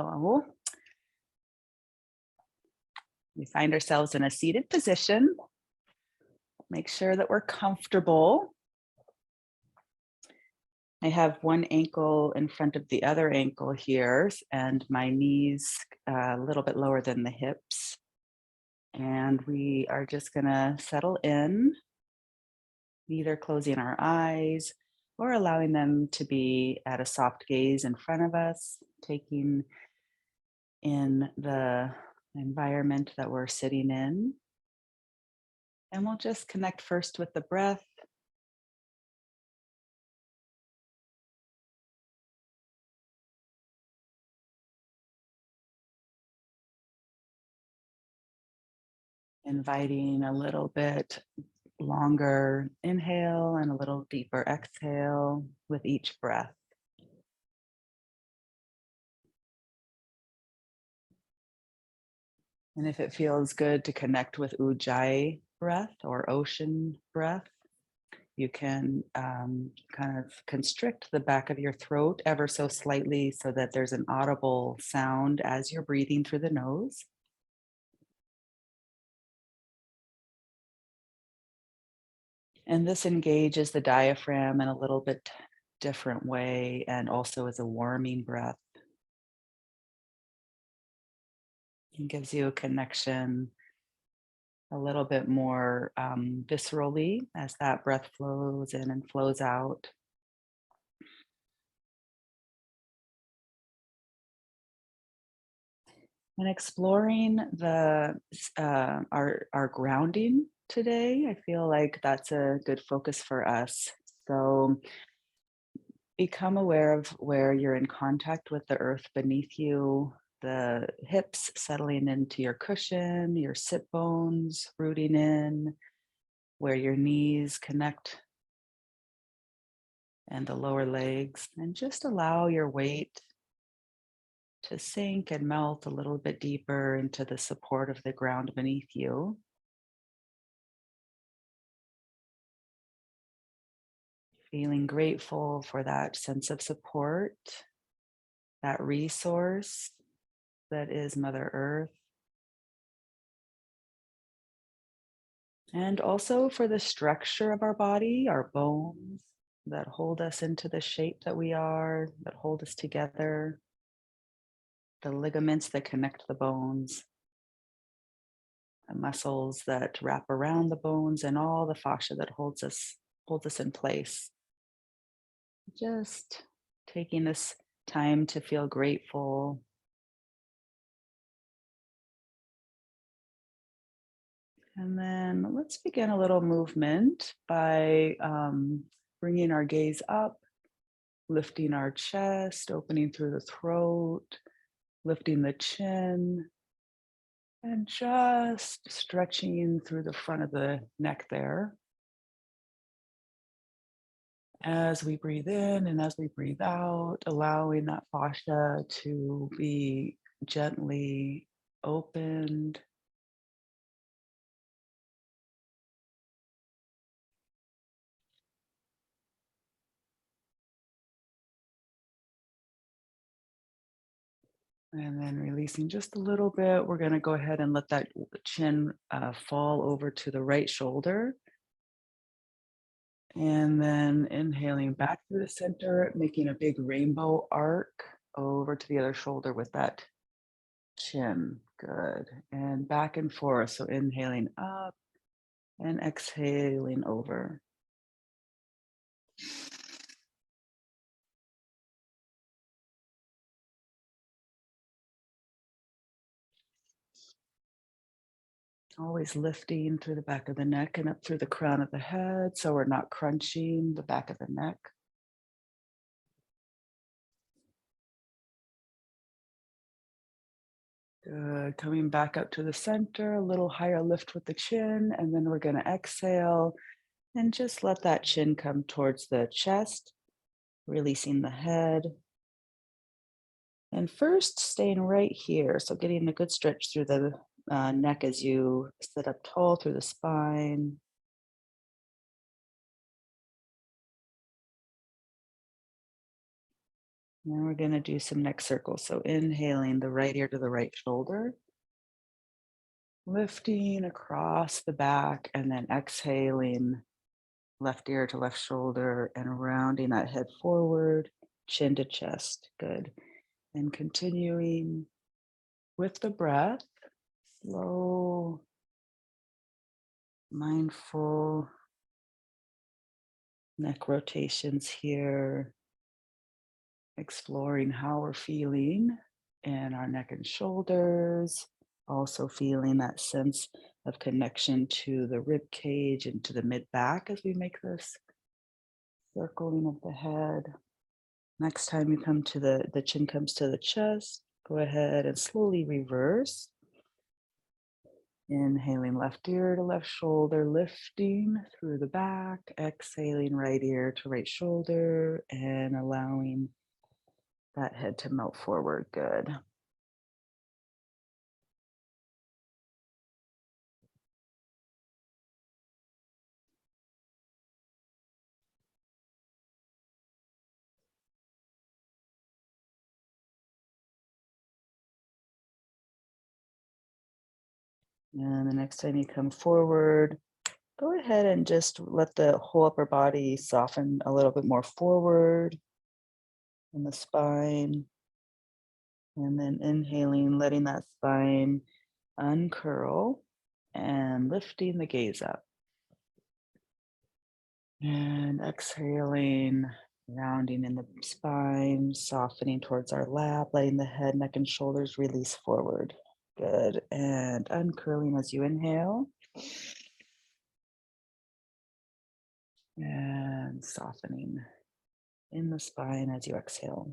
So we find ourselves in a seated position. Make sure that we're comfortable. I have one ankle in front of the other ankle here, and my knees a little bit lower than the hips. And we are just gonna settle in, either closing our eyes or allowing them to be at a soft gaze in front of us, taking in the environment that we're sitting in. And we'll just connect first with the breath. Inviting a little bit longer inhale and a little deeper exhale with each breath. And if it feels good to connect with ujjayi breath or ocean breath, you can kind of constrict the back of your throat ever so slightly so that there's an audible sound as you're breathing through the nose. And this engages the diaphragm in a little bit different way and also is a warming breath. It gives you a connection a little bit more viscerally as that breath flows in and flows out. And exploring our grounding today, I feel like that's a good focus for us. So become aware of where you're in contact with the earth beneath you, the hips settling into your cushion, your sit bones rooting in, where your knees connect and the lower legs, and just allow your weight to sink and melt a little bit deeper into the support of the ground beneath you. Feeling grateful for that sense of support, that resource that is Mother Earth, and also for the structure of our body, our bones that hold us into the shape that we are, that hold us together, the ligaments that connect the bones, the muscles that wrap around the bones, and all the fascia that holds us in place. Just taking this time to feel grateful. And then let's begin a little movement by bringing our gaze up, lifting our chest, opening through the throat, lifting the chin, and just stretching through the front of the neck there. As we breathe in and as we breathe out, allowing that fascia to be gently opened. And then releasing just a little bit. We're going to go ahead and let that chin fall over to the right shoulder. And then inhaling back to the center, making a big rainbow arc over to the other shoulder with that chin. Good. And back and forth. So inhaling up and exhaling over. Always lifting through the back of the neck and up through the crown of the head so we're not crunching the back of the neck. Good. Coming back up to the center, a little higher lift with the chin, and then we're going to exhale and just let that chin come towards the chest, releasing the head. And first, staying right here. So getting a good stretch through the neck as you sit up tall through the spine. Now we're going to do some neck circles. So inhaling the right ear to the right shoulder, lifting across the back, and then exhaling left ear to left shoulder and rounding that head forward, chin to chest. Good. And continuing with the breath, slow, mindful neck rotations here, exploring how we're feeling in our neck and shoulders, also feeling that sense of connection to the rib cage and to the mid back as we make this circling of the head. Next time you come to the chin comes to the chest, go ahead and slowly reverse. Inhaling left ear to left shoulder, lifting through the back, exhaling right ear to right shoulder, and allowing that head to melt forward. Good. And the next time you come forward, go ahead and just let the whole upper body soften a little bit more forward in the spine. And then inhaling, letting that spine uncurl and lifting the gaze up. And exhaling, rounding in the spine, softening towards our lap, letting the head, neck, and shoulders release forward. Good. And uncurling as you inhale. And softening in the spine as you exhale.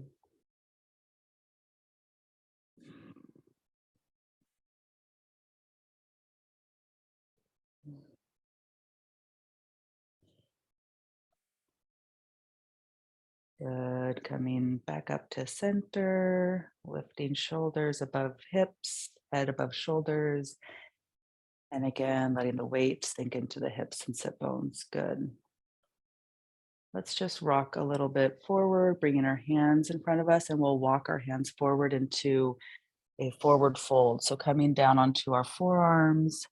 Good. Coming back up to center, lifting shoulders above hips, head above shoulders. And again, letting the weight sink into the hips and sit bones. Good. Let's just rock a little bit forward, bringing our hands in front of us, and we'll walk our hands forward into a forward fold. So coming down onto our forearms,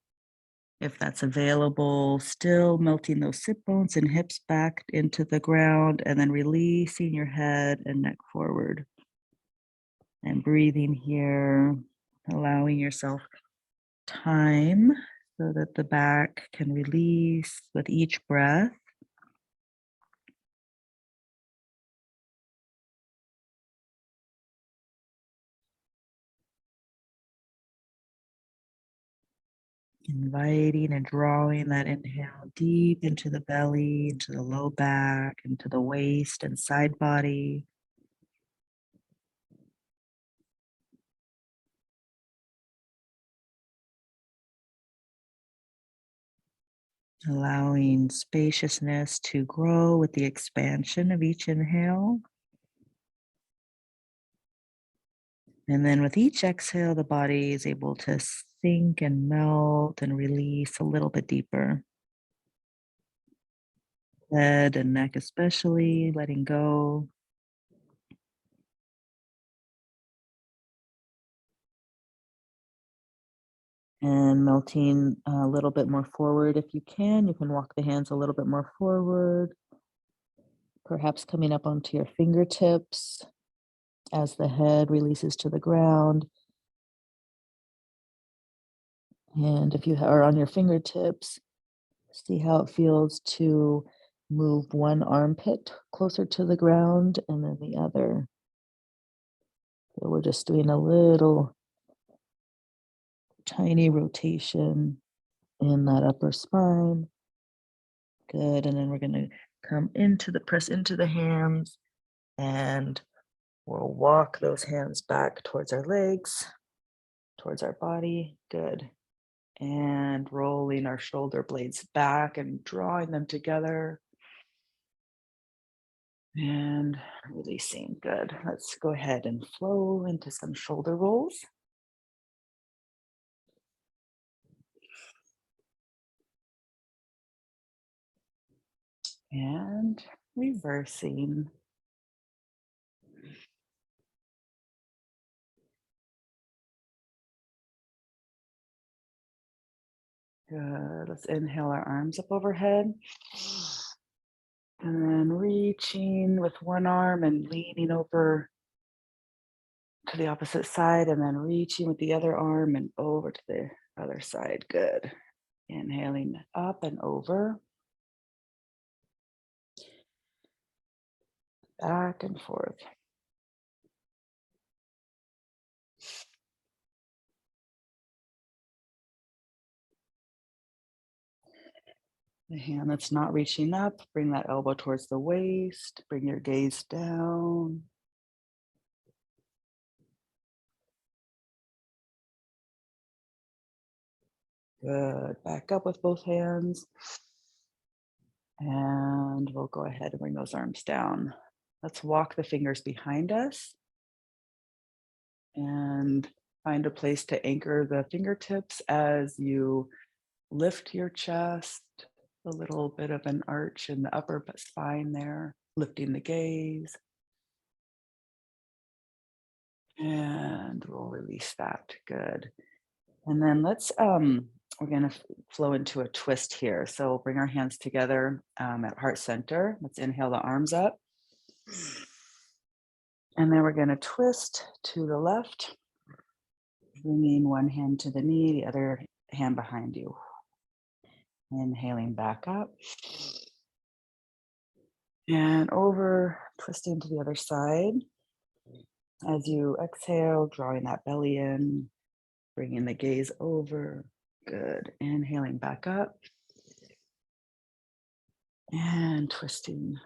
if that's available, still melting those sit bones and hips back into the ground, and then releasing your head and neck forward. And breathing here, allowing yourself time so that the back can release with each breath. Inviting and drawing that inhale deep into the belly, into the low back, into the waist and side body. Allowing spaciousness to grow with the expansion of each inhale. And then with each exhale, the body is able to sink and melt and release a little bit deeper. Head and neck especially, letting go. And melting a little bit more forward if you can. You can walk the hands a little bit more forward, perhaps coming up onto your fingertips as the head releases to the ground. And if you are on your fingertips, see how it feels to move one armpit closer to the ground and then the other. So we're just doing a little tiny rotation in that upper spine. Good. And then we're going to come into the press into the hands, and we'll walk those hands back towards our legs, towards our body. Good. And rolling our shoulder blades back and drawing them together. And releasing. Good. Let's go ahead and flow into some shoulder rolls. And reversing. Good. Let's inhale our arms up overhead. And then reaching with one arm and leaning over to the opposite side, and then reaching with the other arm and over to the other side. Good. Inhaling up and over, back and forth. The hand that's not reaching up, bring that elbow towards the waist, bring your gaze down. Good. Back up with both hands. And we'll go ahead and bring those arms down. Let's walk the fingers behind us and find a place to anchor the fingertips as you lift your chest, a little bit of an arch in the upper spine there, lifting the gaze. And we'll release that. Good. And then we're gonna flow into a twist here. So bring our hands together at heart center. Let's inhale the arms up. And then we're gonna twist to the left, bringing one hand to the knee, the other hand behind you. Inhaling back up. And over, twisting to the other side. As you exhale, drawing that belly in, bringing the gaze over. Good. Inhaling back up. And twisting.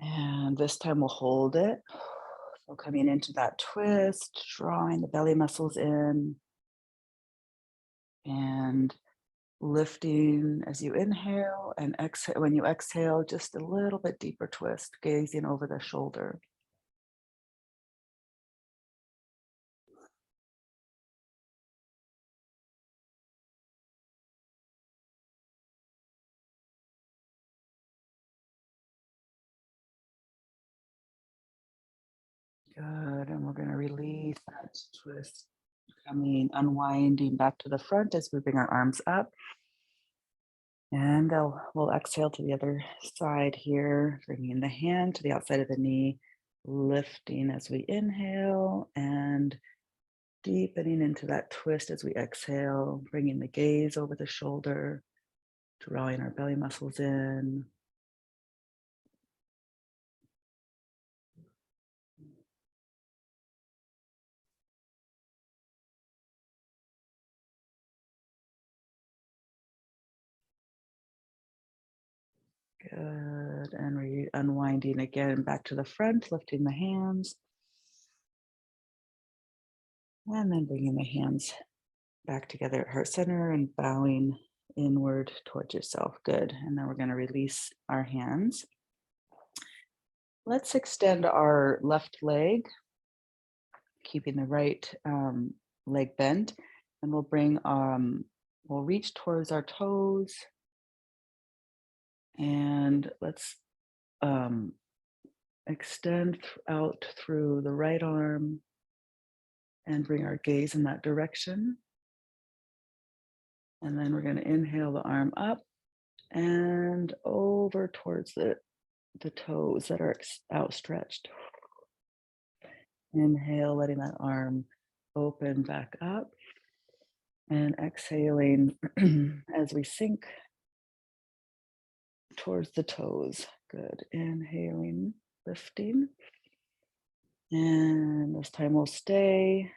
And this time we'll hold it. So coming into that twist, drawing the belly muscles in and lifting as you inhale and exhale. When you exhale, just a little bit deeper twist, gazing over the shoulder. Good. And we're going to release that twist, unwinding back to the front as we bring our arms up. And we'll exhale to the other side here, bringing the hand to the outside of the knee, lifting as we inhale and deepening into that twist as we exhale, bringing the gaze over the shoulder, drawing our belly muscles in. Good. And unwinding again back to the front, lifting the hands. And then bringing the hands back together at heart center and bowing inward towards yourself. Good. And then we're going to release our hands. Let's extend our left leg, keeping the right leg bent. And we'll reach towards our toes. And let's extend out through the right arm and bring our gaze in that direction. And then we're going to inhale the arm up and over towards the toes that are outstretched. Inhale, letting that arm open back up. And exhaling as we sink towards the toes. Good. Inhaling, lifting. And this time we'll stay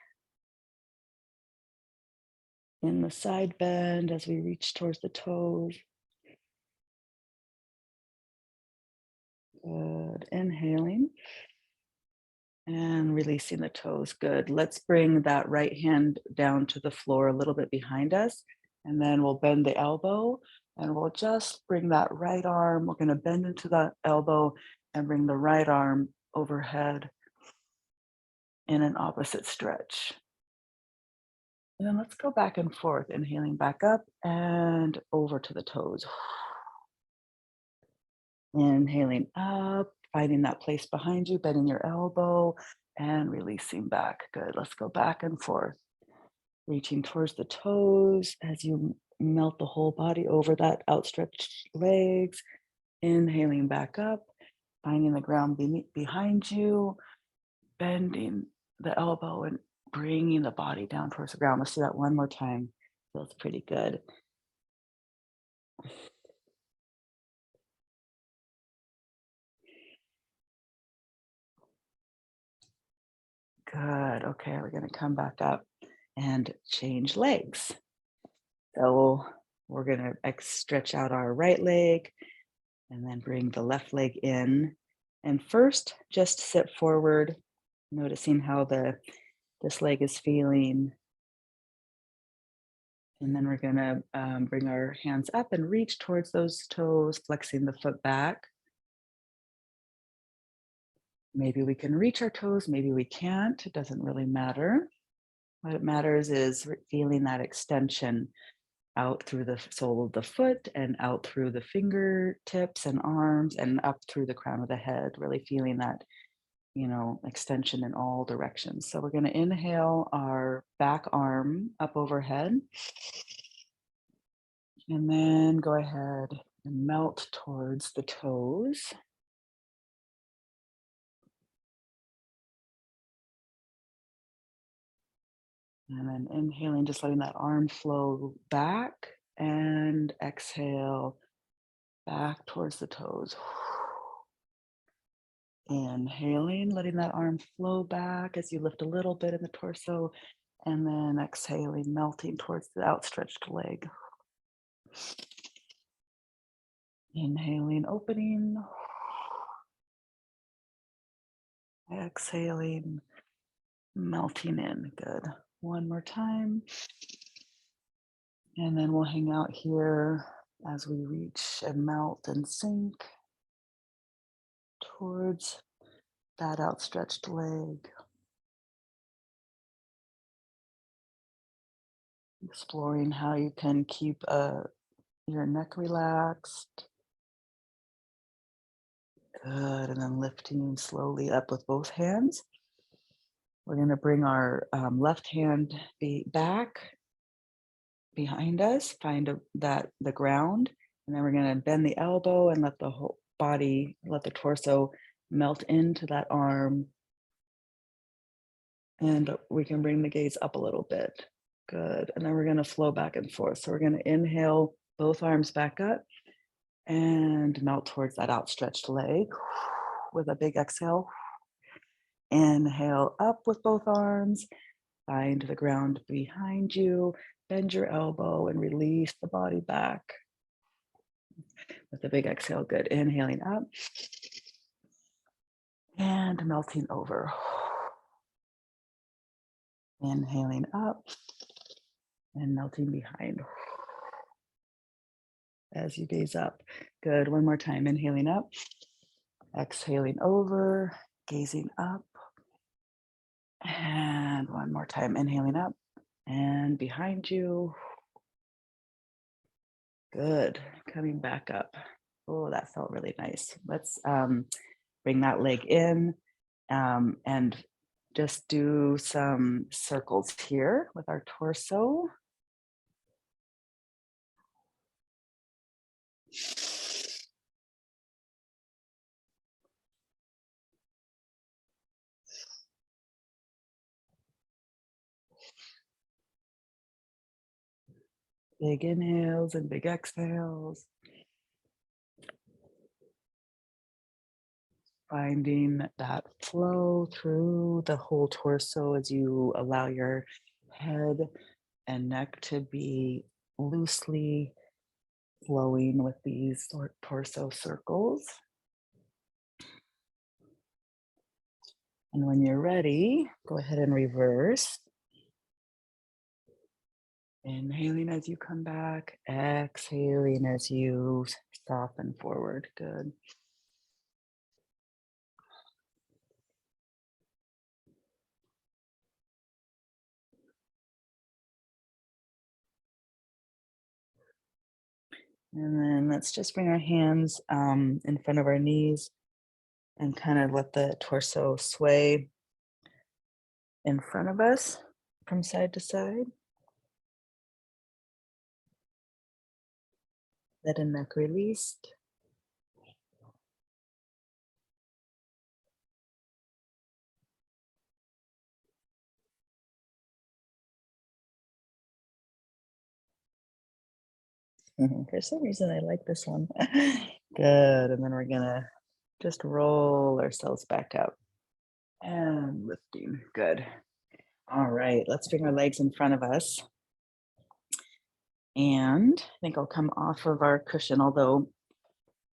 in the side bend as we reach towards the toes. Good. Inhaling and releasing the toes. Good. Let's bring that right hand down to the floor a little bit behind us, and then we'll bend the elbow and we'll just bring that right arm. We're going to bend into that elbow and bring the right arm overhead in an opposite stretch. And then let's go back and forth, inhaling back up and over to the toes. Inhaling up, finding that place behind you, bending your elbow and releasing back. Good. Let's go back and forth, reaching towards the toes as you melt the whole body over that outstretched legs. Inhaling back up, finding the ground behind you, bending the elbow and bringing the body down towards the ground. Let's do that one more time. Feels pretty good. Good. Okay, we're going to come back up and change legs. So we're going to stretch out our right leg and then bring the left leg in. And first, just sit forward, noticing how this leg is feeling. And then we're going to bring our hands up and reach towards those toes, flexing the foot back. Maybe we can reach our toes, maybe we can't. It doesn't really matter. What matters is feeling that extension out through the sole of the foot and out through the fingertips and arms and up through the crown of the head, really feeling that, extension in all directions. So we're going to inhale our back arm up overhead and then go ahead and melt towards the toes. And then inhaling, just letting that arm flow back and exhale back towards the toes. Inhaling, letting that arm flow back as you lift a little bit in the torso, and then exhaling, melting towards the outstretched leg. Inhaling, opening. Exhaling, melting in. Good. One more time. And then we'll hang out here as we reach and melt and sink towards that outstretched leg. Exploring how you can keep your neck relaxed. Good. And then lifting slowly up with both hands. We're going to bring our left hand back behind us, find the ground, and then we're going to bend the elbow and let the whole body, let the torso melt into that arm. And we can bring the gaze up a little bit. Good. And then we're going to flow back and forth. So we're going to inhale both arms back up and melt towards that outstretched leg with a big exhale. Inhale up with both arms, find the ground behind you, bend your elbow and release the body back with a big exhale. Good. Inhaling up and melting over. Inhaling up and melting behind as you gaze up. Good. One more time. Inhaling up, exhaling over, gazing up. And one more time. Inhaling up and behind you. Good. Coming back up. Oh, that felt really nice. Let's bring that leg in and just do some circles here with our torso. Big inhales and big exhales. Finding that flow through the whole torso as you allow your head and neck to be loosely flowing with these torso circles. And when you're ready, go ahead and reverse. Inhaling as you come back, exhaling as you soften forward. Good. And then let's just bring our hands in front of our knees and kind of let the torso sway in front of us from side to side. Head and neck released. For some reason, I like this one. Good. And then we're gonna just roll ourselves back up and lifting. Good. All right, let's bring our legs in front of us. And I think I'll come off of our cushion, although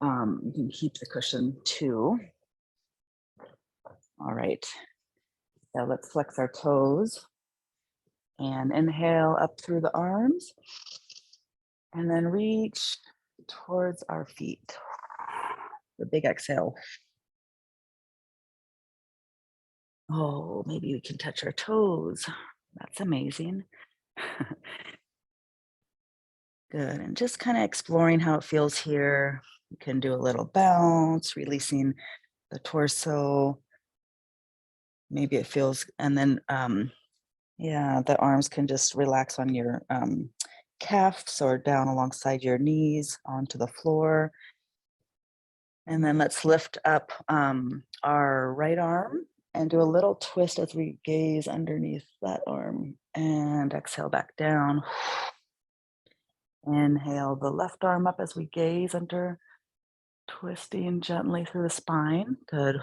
you can keep the cushion too. All right, now let's flex our toes and inhale up through the arms and then reach towards our feet. The big exhale. Oh, maybe we can touch our toes. That's amazing. Good. And just kind of exploring how it feels here. You can do a little bounce, releasing the torso. Maybe it feels, and then, yeah, the arms can just relax on your calves or down alongside your knees onto the floor. And then let's lift up our right arm and do a little twist as we gaze underneath that arm and exhale back down. Inhale the left arm up as we gaze under, twisting gently through the spine. Good.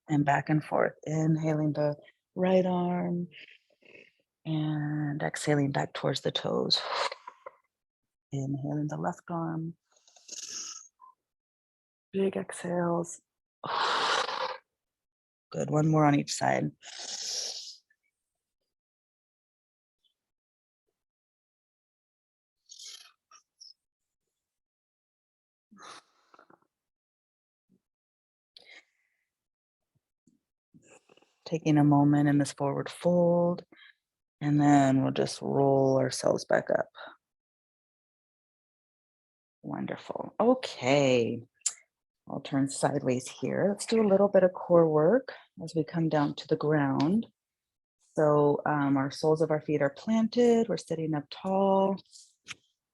And back and forth. Inhaling the right arm and exhaling back towards the toes. Inhaling the left arm. Big exhales. Good. One more on each side. Taking a moment in this forward fold, and then we'll just roll ourselves back up. Wonderful. Okay. I'll turn sideways here. Let's do a little bit of core work as we come down to the ground. So our soles of our feet are planted. We're sitting up tall.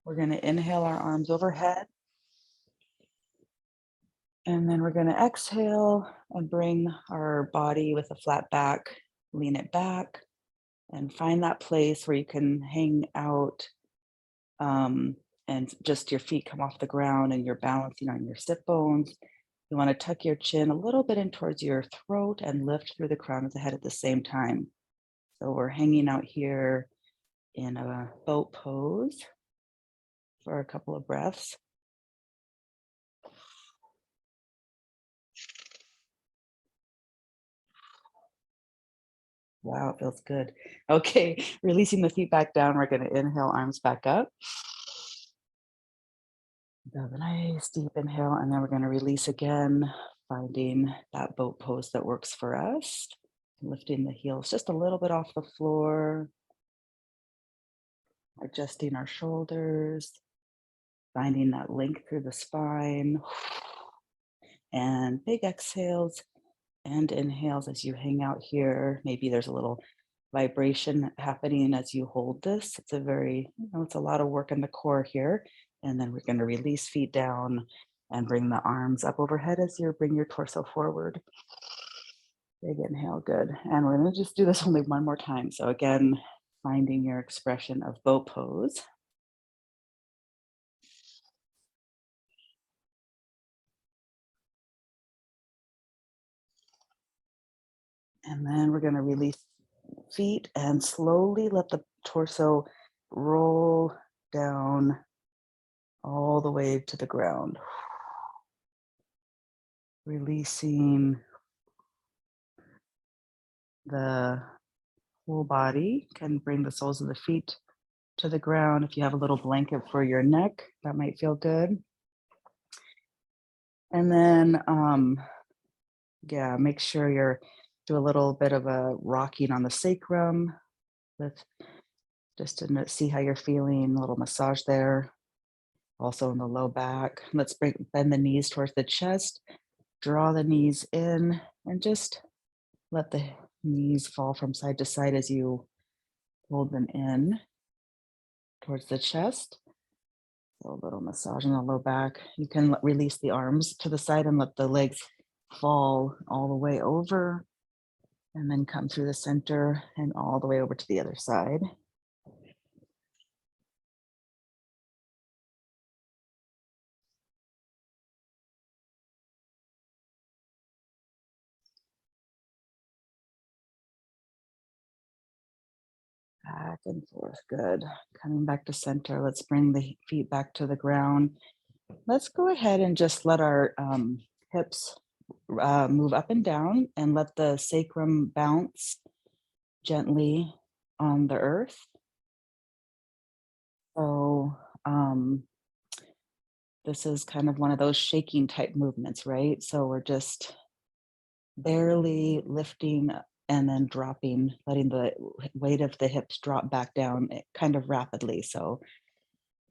We're going to inhale our arms overhead. And then we're going to exhale and bring our body with a flat back, lean it back, and find that place where you can hang out and just your feet come off the ground and you're balancing on your sit bones. You want to tuck your chin a little bit in towards your throat and lift through the crown of the head at the same time. So we're hanging out here in a boat pose for a couple of breaths. Wow, it feels good. Okay, releasing the feet back down. We're going to inhale, arms back up. Have a nice deep inhale, and then we're going to release again, finding that boat pose that works for us. Lifting the heels just a little bit off the floor, adjusting our shoulders, finding that length through the spine, and big exhales and inhales as you hang out here. Maybe there's a little vibration happening as you hold this. It's a very, it's a lot of work in the core here. And then we're going to release feet down and bring the arms up overhead as you bring your torso forward. Big inhale, good. And we're going to just do this only one more time. So again, finding your expression of boat pose. And then we're going to release feet and slowly let the torso roll down all the way to the ground. Releasing the whole body. Can bring the soles of the feet to the ground. If you have a little blanket for your neck, that might feel good. And then, yeah, make sure you're do a little bit of a rocking on the sacrum with just to see how you're feeling, a little massage there. also in the low back. Let's bend the knees towards the chest, draw the knees in, and just let the knees fall from side to side as you hold them in towards the chest. So a little massage in the low back. You can release the arms to the side and let the legs fall all the way over, and then come through the center and all the way over to the other side. Back and forth, good. Coming back to center, let's bring the feet back to the ground. Let's go ahead and just let our hips move up and down and let the sacrum bounce gently on the earth. So this is kind of one of those shaking type movements, right? So we're just barely lifting and then dropping, letting the weight of the hips drop back down kind of rapidly. So,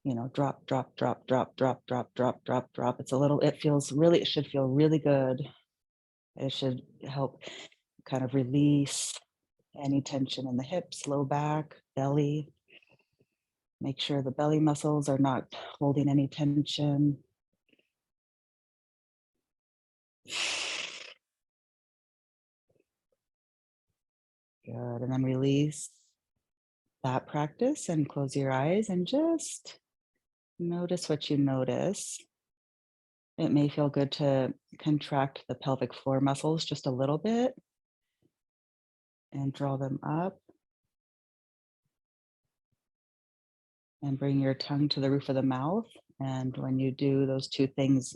you know, drop, drop, drop, drop, drop, drop, drop, drop, drop. It's a little, it should feel really good. It should help kind of release any tension in the hips, low back, belly. Make sure the belly muscles are not holding any tension. Good, and then release that practice and close your eyes and just notice what you notice. It may feel good to contract the pelvic floor muscles just a little bit and draw them up. And bring your tongue to the roof of the mouth. And when you do those two things,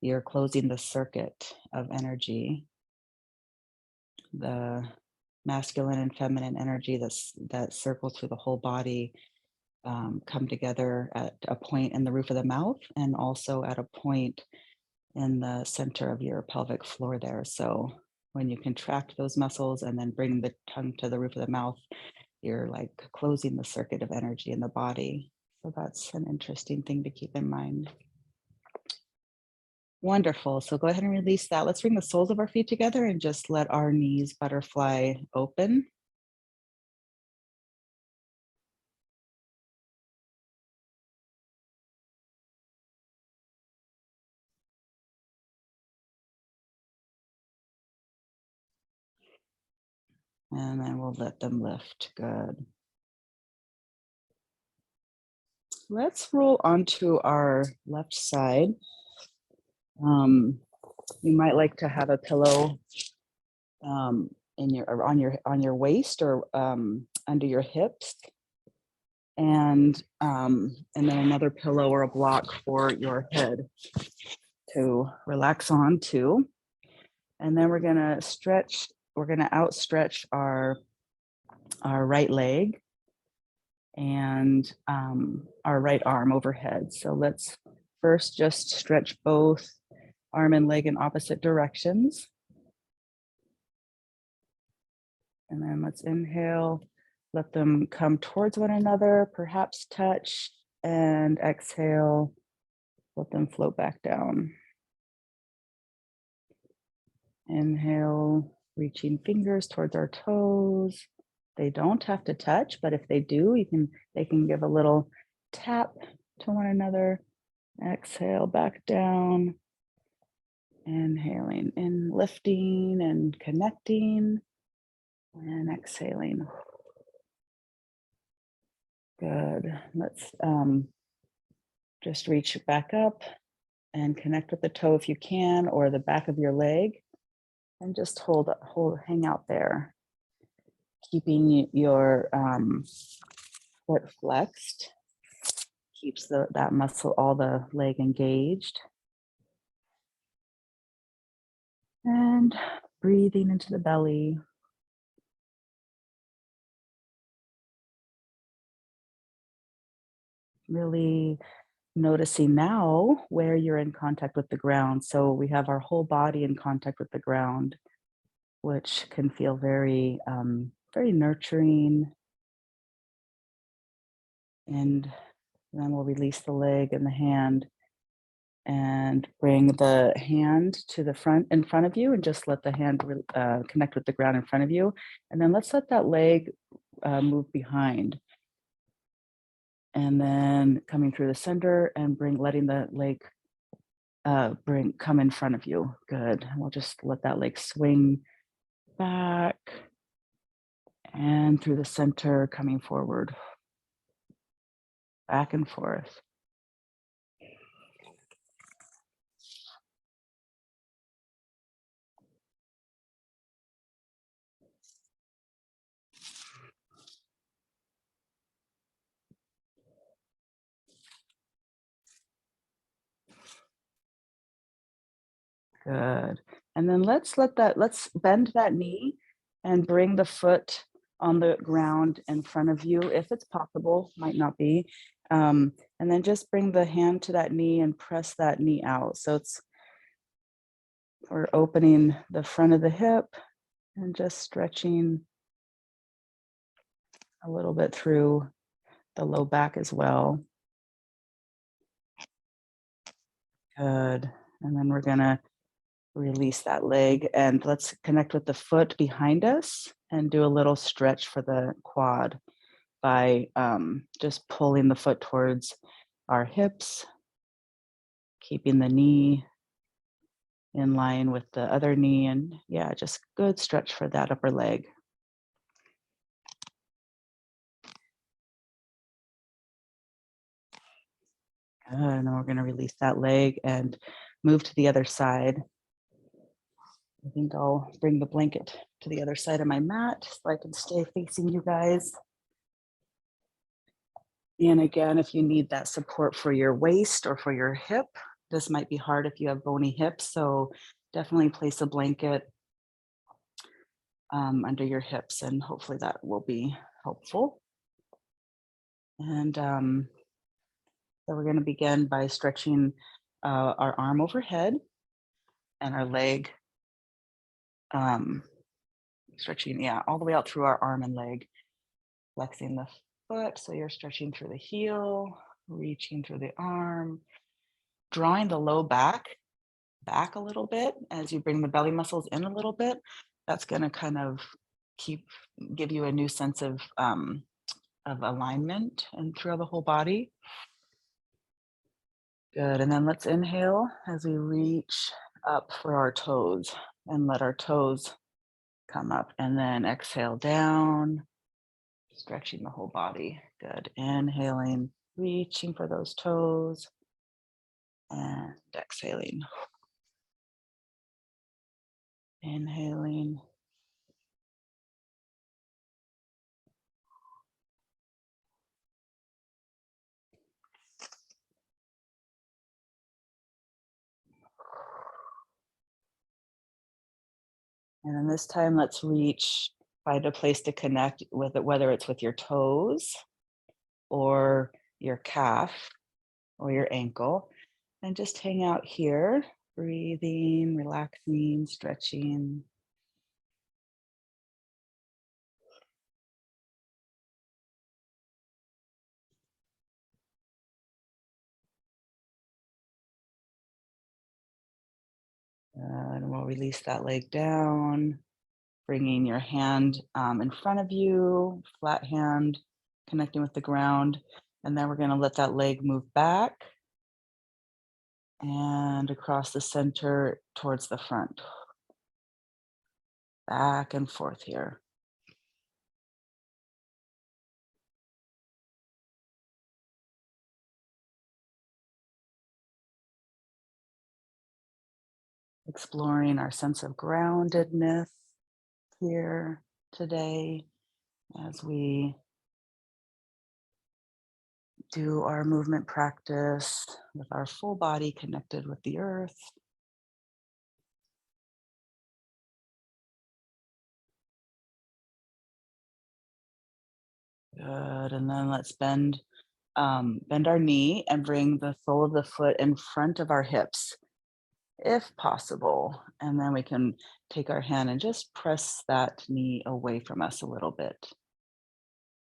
you're closing the circuit of energy. The masculine and feminine energy that circles through the whole body come together at a point in the roof of the mouth and also at a point in the center of your pelvic floor there. So when you contract those muscles and then bring the tongue to the roof of the mouth, you're like closing the circuit of energy in the body. So that's an interesting thing to keep in mind. Wonderful. So go ahead and release that. Let's bring the soles of our feet together and just let our knees butterfly open. And then we'll let them lift. Good. Let's roll onto our left side. You might like to have a pillow in on your waist or under your hips, and then another pillow or a block for your head to relax on too. And then we're gonna stretch. We're gonna outstretch our right leg and our right arm overhead. So let's first just stretch both arm and leg in opposite directions. And then let's inhale, let them come towards one another, perhaps touch, and exhale, let them float back down. Inhale, reaching fingers towards our toes. They don't have to touch, but if they do, they can give a little tap to one another. Exhale back down. Inhaling and lifting and connecting. And exhaling. Good. Let's just reach back up and connect with the toe if you can, or the back of your leg, and just hang out there, keeping your foot flexed, keeps that muscle, all the leg engaged. And breathing into the belly. Really noticing now where you're in contact with the ground. So we have our whole body in contact with the ground, which can feel very, very nurturing and And then we'll release the leg and the hand and bring the hand to the front in front of you and just let the hand connect with the ground in front of you. And then let's let that leg move behind. And then coming through the center and letting the leg come in front of you. Good. And we'll just let that leg swing back and through the center, coming forward, back and forth. Good. And then let's bend that knee and bring the foot on the ground in front of you if it's possible, might not be. And then just bring the hand to that knee and press that knee out. So we're opening the front of the hip and just stretching a little bit through the low back as well. Good. And then we're gonna release that leg and let's connect with the foot behind us and do a little stretch for the quad by just pulling the foot towards our hips, keeping the knee in line with the other knee. And yeah, just good stretch for that upper leg. Good. And then we're going to release that leg and move to the other side. I think I'll bring the blanket to the other side of my mat so I can stay facing you guys. And again, if you need that support for your waist or for your hip, this might be hard if you have bony hips. So definitely place a blanket under your hips, and hopefully that will be helpful. And so we're going to begin by stretching our arm overhead and our leg, stretching, yeah, all the way out through our arm and leg, flexing the foot. So you're stretching through the heel, reaching through the arm, drawing the low back a little bit as you bring the belly muscles in a little bit. That's going to kind of give you a new sense of alignment and through the whole body. Good. And then let's inhale as we reach up for our toes and let our toes come up, and then exhale down, stretching the whole body. Good. Inhaling, reaching for those toes, and exhaling. Inhaling. And then this time, let's find a place to connect with it, whether it's with your toes or your calf or your ankle. And just hang out here, breathing, relaxing, stretching. And we'll release that leg down, bringing your hand in front of you, flat hand, connecting with the ground. And then we're going to let that leg move back and across the center towards the front. Back and forth here. Exploring our sense of groundedness here today as we do our movement practice with our full body connected with the earth. Good. And then let's bend our knee and bring the sole of the foot in front of our hips, if possible. And then we can take our hand and just press that knee away from us a little bit.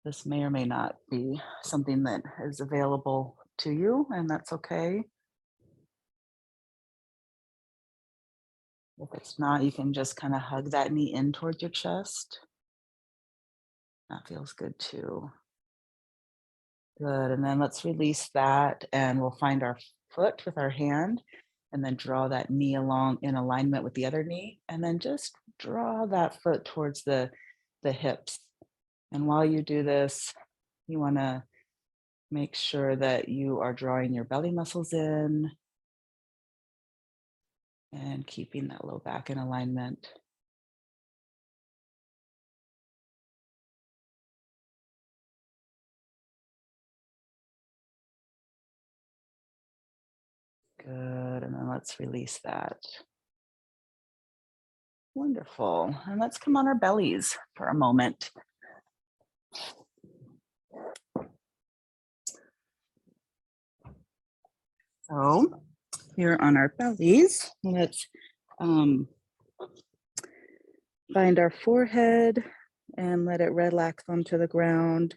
This may or may not be something that is available to you, and that's okay. If it's not, you can just kind of hug that knee in towards your chest. That feels good too. Good, and then let's release that, and we'll find our foot with our hand, and then draw that knee along in alignment with the other knee, and then just draw that foot towards the hips. And while you do this, you wanna make sure that you are drawing your belly muscles in and keeping that low back in alignment. Good, and then let's release that. Wonderful, and let's come on our bellies for a moment. So, here on our bellies, let's um, find our forehead and let it relax onto the ground.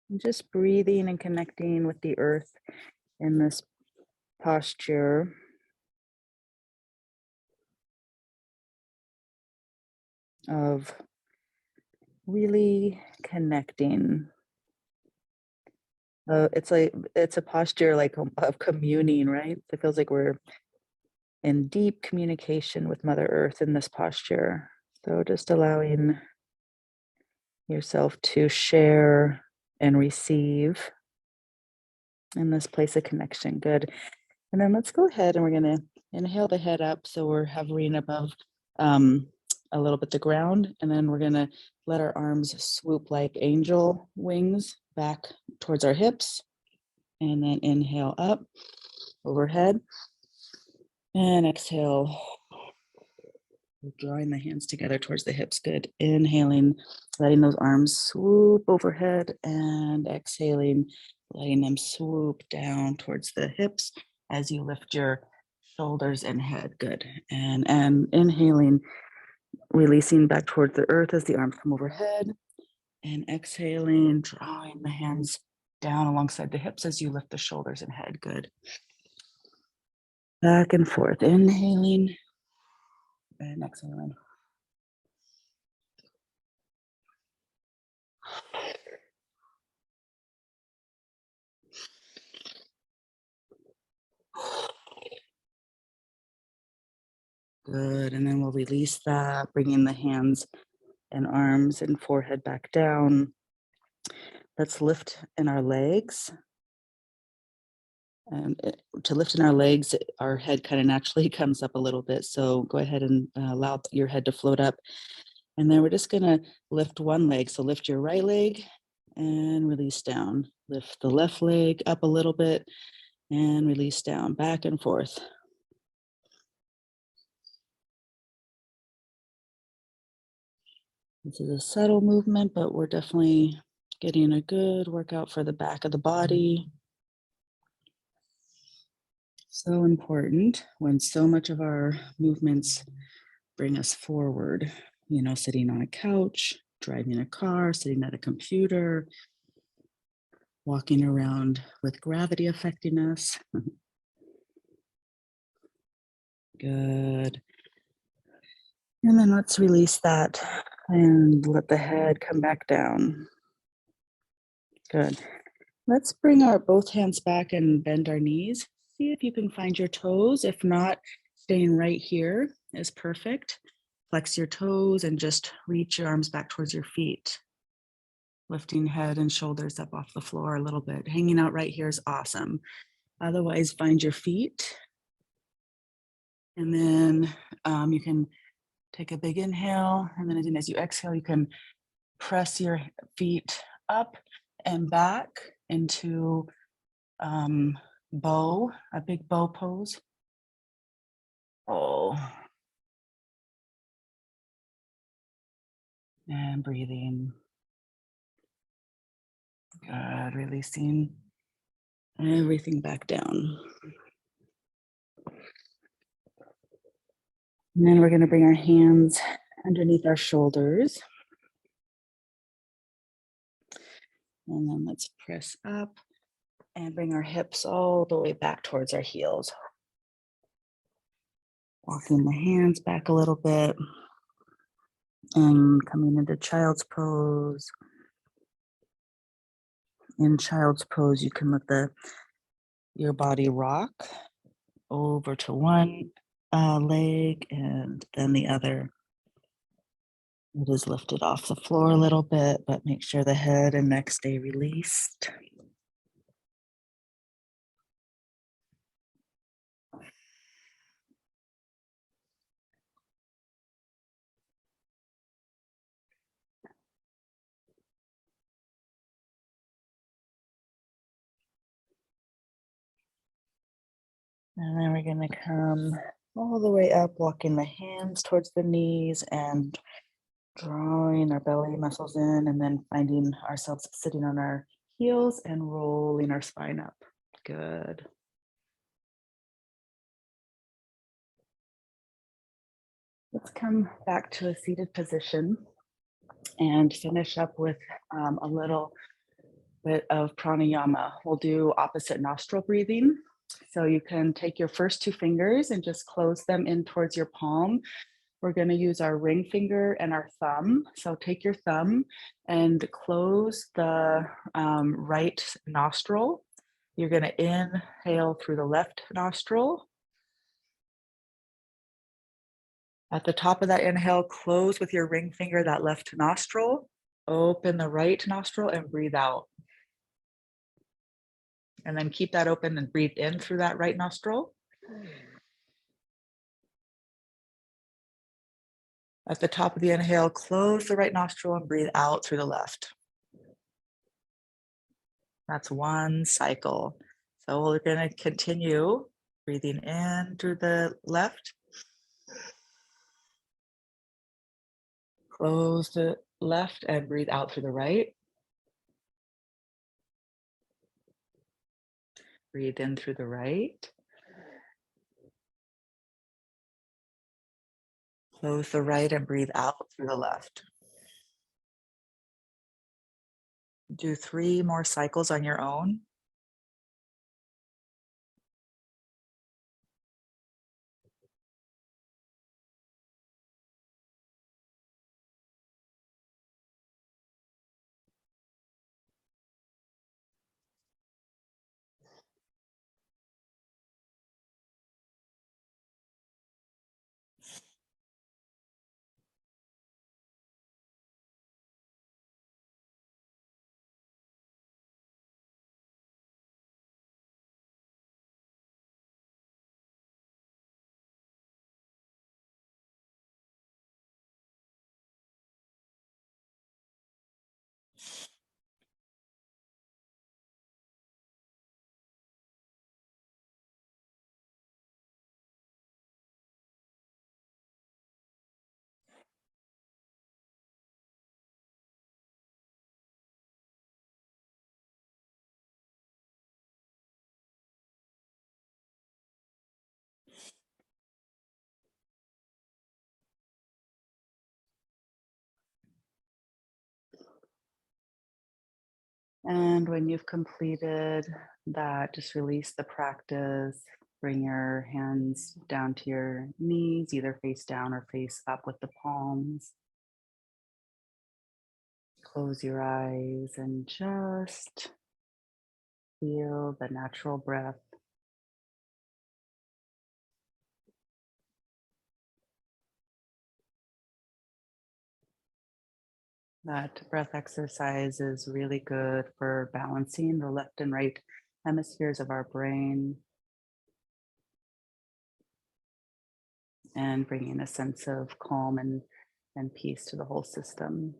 And just breathing and connecting with the earth in this posture. Of really connecting. It's a posture like of communing, right? It feels like we're in deep communication with Mother Earth in this posture. So just allowing yourself to share and receive in this place of connection. Good. And then let's go ahead and we're going to inhale the head up. So we're hovering above a little bit the ground. And then we're going to let our arms swoop like angel wings back towards our hips. And then inhale up overhead. And exhale, drawing the hands together towards the hips. Good. Inhaling, letting those arms swoop overhead, and exhaling, letting them swoop down towards the hips as you lift your shoulders and head. Good. And inhaling, releasing back towards the earth as the arms come overhead, and exhaling, drawing the hands down alongside the hips as you lift the shoulders and head. Good. Back and forth, inhaling and exhaling. Good, and then we'll release that, bringing the hands and arms and forehead back down. Let's lift in our legs. And to lift in our legs, our head kind of naturally comes up a little bit. So go ahead and allow your head to float up. And then we're just gonna lift one leg. So lift your right leg and release down. Lift the left leg up a little bit and release down, back and forth. This is a subtle movement, but we're definitely getting a good workout for the back of the body. So important when so much of our movements bring us forward, you know, sitting on a couch, driving a car, sitting at a computer, walking around with gravity affecting us. Good. And then let's release that and let the head come back down. Good. Let's bring our both hands back and bend our knees. See if you can find your toes. If not, staying right here is perfect. Flex your toes and just reach your arms back towards your feet. Lifting head and shoulders up off the floor a little bit. Hanging out right here is awesome. Otherwise, find your feet. And then you can take a big inhale. And then as you exhale, you can press your feet up and back into bow, a big bow pose. Oh. And breathing. Good, releasing everything back down. And then we're going to bring our hands underneath our shoulders. And then let's press up and bring our hips all the way back towards our heels. Walking the hands back a little bit and coming into child's pose. In child's pose, you can let your body rock over to one leg and then the other. It is lifted off the floor a little bit, but make sure the head and neck stay released. And then we're going to come all the way up, walking the hands towards the knees and drawing our belly muscles in, and then finding ourselves sitting on our heels and rolling our spine up. Good. Let's come back to a seated position and finish up with a little bit of pranayama. We'll do opposite nostril breathing. So you can take your first two fingers and just close them in towards your palm. We're going to use our ring finger and our thumb. So take your thumb and close the right nostril. You're going to inhale through the left nostril. At the top of that inhale, close with your ring finger that left nostril. Open the right nostril and breathe out. And then keep that open and breathe in through that right nostril. At the top of the inhale, close the right nostril and breathe out through the left. That's one cycle. So we're going to continue breathing in through the left. Close the left and breathe out through the right. Breathe in through the right. Close the right and breathe out through the left. Do 3 more cycles on your own. And when you've completed that, just release the practice. Bring your hands down to your knees, either face down or face up with the palms. Close your eyes and just feel the natural breath. That breath exercise is really good for balancing the left and right hemispheres of our brain and bringing a sense of calm and peace to the whole system.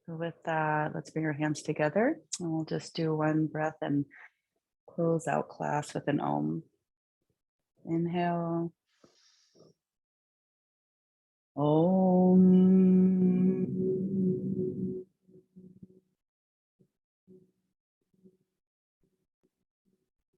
So with that, let's bring our hands together and we'll just do one breath and close out class with an Om. Inhale. Om.